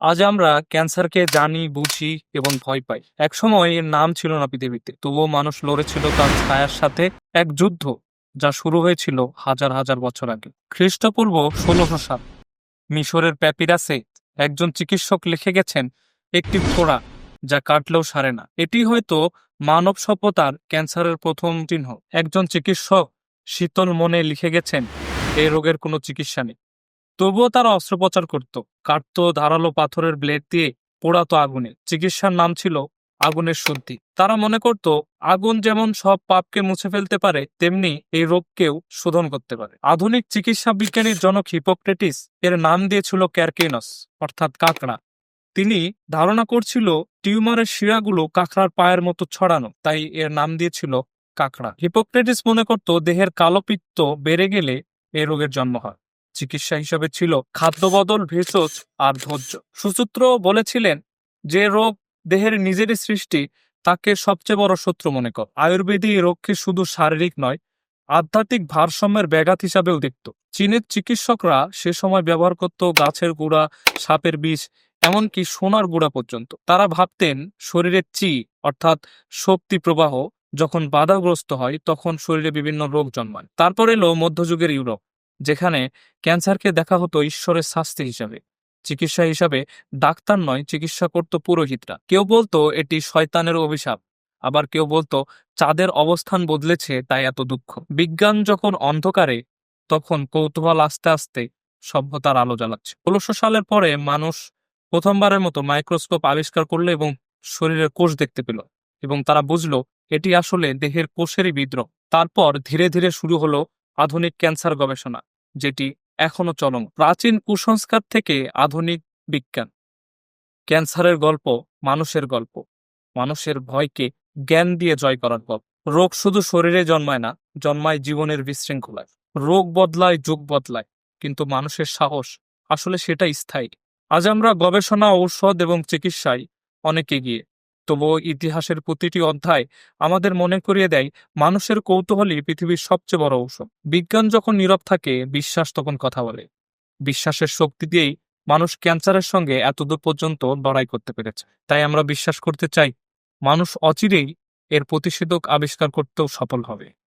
আজ আমরা ক্যান্সারকে জানি, বুঝি এবং ভয় পাই। একসময় এর নাম ছিল না পৃথিবীতে, তবুও মানুষ লড়েছিল তার ছায়ার সাথে। এক যুদ্ধ যা শুরু হয়েছিল হাজার হাজার বছর আগে। খ্রিস্টপূর্ব ১৬০০ সাল মিশরের প্যাপিরাসে একজন চিকিৎসক লিখে গেছেন একটি ফোড়া যা কাটলেও সারে না। এটি হয়তো মানব সভ্যতার ক্যান্সারের প্রথম চিহ্ন। একজন চিকিৎসক শীতল মনে লিখে গেছেন এই রোগের কোনো চিকিৎসা নেই। তবুও তারা অস্ত্রোপচার করত, কাটতো ধারালো পাথরের ব্লেড দিয়ে, পোড়াতো আগুনে। চিকিৎসার নাম ছিল আগুনের শুদ্ধি। তারা মনে করত আগুন যেমন সব পাপকে মুছে ফেলতে পারে, তেমনি এই রোগকেও শোধন করতে পারে। আধুনিক চিকিৎসা বিজ্ঞানীর জনক হিপোক্রেটিস এর নাম দিয়েছিল ক্যারকেনস, অর্থাৎ কাকড়া। তিনি ধারণা করছিল টিউমারের শিরাগুলো কাঁকড়ার পায়ের মতো ছড়ানো, তাই এর নাম দিয়েছিল কাকড়া। হিপোক্রেটিস মনে করত দেহের কালো পিত্ত বেড়ে গেলে এই রোগের জন্ম হয়। চিকিৎসা হিসাবে ছিল খাদ্য বদল, ভেষজ আর ধৈর্য। সুসূত্র বলেছিলেন, যে রোগ দেহের নিজেরই সৃষ্টি তাকে সবচেয়ে বড় শত্রু মনে কর। আয়ুর্বেদে এই রোগকে শুধু শারীরিক নয়, আধ্যাত্মিক ভারসাম্যের ব্যাঘাত হিসাবেও দেখত। চীনের চিকিৎসকরা সে সময় ব্যবহার করত গাছের গুঁড়া, সাপের বিষ, এমনকি সোনার গুঁড়া পর্যন্ত। তারা ভাবতেন শরীরের চি অর্থাৎ শক্তি প্রবাহ যখন বাধাগ্রস্ত হয়, তখন শরীরে বিভিন্ন রোগ জন্মায়। তারপর এলো মধ্যযুগের ইউরোপ, যেখানে ক্যান্সারকে দেখা হতো ঈশ্বরের শাস্তি হিসাবে। চিকিৎসা হিসাবে ডাক্তার নয়, চিকিৎসা করত পুরোহিতরা। কেউ বলতো এটি শয়তানের অভিশাপ, আবার কেউ বলতো চাঁদের অবস্থান বদলেছে তাই এত দুঃখ। বিজ্ঞান যখন অন্ধকারে, তখন কৌতূহল আস্তে আস্তে সভ্যতার আলো জ্বালাচ্ছে। ১৬০০ সালের পরে মানুষ প্রথমবারের মতো মাইক্রোস্কোপ আবিষ্কার করলো এবং শরীরের কোষ দেখতে পেল, এবং তারা বুঝলো এটি আসলে দেহের কোষেরই বিদ্রোহ। তারপর ধীরে ধীরে শুরু হলো আধুনিক ক্যান্সার গবেষণা, যেটি এখনো চলমান। প্রাচীন কুসংস্কার থেকে আধুনিক বিজ্ঞান, ক্যান্সারের গল্প মানুষের গল্প, মানুষের ভয়কে জ্ঞান দিয়ে জয় করার গল্প। রোগ শুধু শরীরে জন্মায় না, জন্মায় জীবনের বিশৃঙ্খলায়। রোগ বদলায়, যুগ বদলায়, কিন্তু মানুষের সাহস আসলে সেটাই স্থায়ী। আজ আমরা গবেষণা, ঔষধ এবং চিকিৎসায় অনেক এগিয়ে, তবুও ইতিহাসের প্রতিটি অধ্যায় আমাদের মনে করিয়ে দেয় মানুষের কৌতূহলই পৃথিবীর সবচেয়ে বড় ঔষধ। বিজ্ঞান যখন নীরব থাকে, বিশ্বাস তখন কথা বলে। বিশ্বাসের শক্তি দিয়েই মানুষ ক্যান্সারের সঙ্গে এতদূর পর্যন্ত লড়াই করতে পেরেছে। তাই আমরা বিশ্বাস করতে চাই, মানুষ অচিরেই এর প্রতিষেধক আবিষ্কার করতেও সফল হবে।